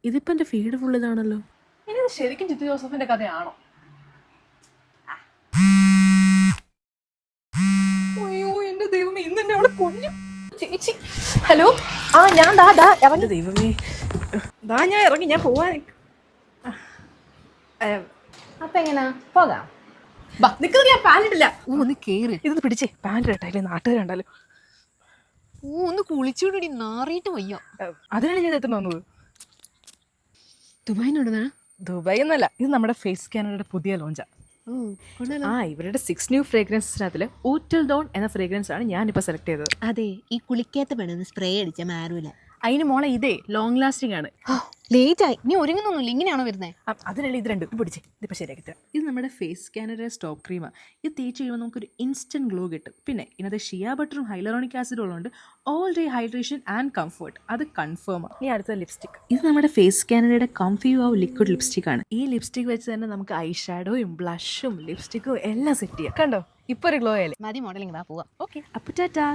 ഇതിപ്പോ എന്റെ feed full ഇതാണല്ലോ. ഇനി ഇത് ശരിക്കും ജിത്തു ജോസഫിന്റെ കഥയാണോ? അയ്യോ എന്റെ ദൈവമേ, ഇന്ന് എന്നെ അവിടെ കൊല്ലും. ചേച്ചി ഹലോ, ആ ഞാൻ എന്റെ ദൈവമേ, ഞാൻ ഇറങ്ങി, ഞാൻ പോവാൻ. അപ്പൊ എങ്ങനാ പോകാം? നിക്കുന്നത്, ഞാൻ പാനിട്ടില്ല. ഒന്ന് കേറി. ഇതൊന്ന് പിടിച്ചേ, പാൻറ് ഇട്ടാലേ നാട്ടുകാരുണ്ടല്ലോ. ഒന്ന് കുളിച്ചോടി, നാറിയിട്ട് വയ്യ. അതിനാണ് ഞാൻ എത്തുന്ന വന്നത്. ദുബായിനോടുന്നാ? ദുബായ് എന്നല്ല, ഇത് നമ്മുടെ ഫേസ് സ്കാനറുടെ പുതിയ ലോഞ്ചാ. ഇവരുടെ 6 ന്യൂ ഫ്രേഗ്രൻസിനകത്തിൽ ഊറ്റൽ ഡോൺ എന്ന ഫ്രേഗ്രൻസ് ആണ് ഞാനിപ്പോൾ സെലക്ട് ചെയ്തത്. അതെ, ഈ കുളിക്കാത്ത പെണ്ണെന്ന് സ്പ്രേ അടിച്ച മാറൂല. അതിന് മോളെ ഇതേ ലോങ് ലാസ്റ്റിംഗ് ആണ്. ലേറ്റ് ആയി, നീ ഒരുങ്ങുന്നൊന്നുമില്ല, ഇങ്ങനെയാണോ വരുന്നത്? അതിനല്ല ഇത് രണ്ടും പിടിച്ചേ, ഇതിപ്പോൾ ശരിയാക്കി തരാം. ഇത് നമ്മുടെ ഫേസ് സ്കാനറുടെ സ്റ്റോപ്പ് ക്രീമാണ്. ഇത് തേച്ച് കഴിയുമ്പോൾ നമുക്കൊരു ഇൻസ്റ്റൻറ്റ് ഗ്ലോ കിട്ടും. പിന്നെ ഇതിനകത്ത് ഷിയ ബട്ടറും ഹൈലറോണിക് ആസിഡും ഉള്ളതുകൊണ്ട് all day hydration and comfort, അത് കൺഫേമാണ്. ഇനി അടുത്ത ലിപ്സ്റ്റിക്. ഇത് നമ്മുടെ ഫേസ് സ്കാനറുടെ കംഫി വാവ് ലിക്വിഡ് ലിപ്സ്റ്റിക് ആണ്. ഈ ലിപ്സ്റ്റിക് വെച്ച് തന്നെ നമുക്ക് ഐ ഷാഡോയും ബ്ലഷും ലിപ്സ്റ്റിക്കും എല്ലാം സെറ്റ് ചെയ്യാം. കണ്ടോ, ഇപ്പോൾ ഒരു ഗ്ലോ ആയാലേ മതി മോഡലിംഗ്, വാ പോവാം. ഓക്കെ, അപ്പോൾ ടാറ്റാ.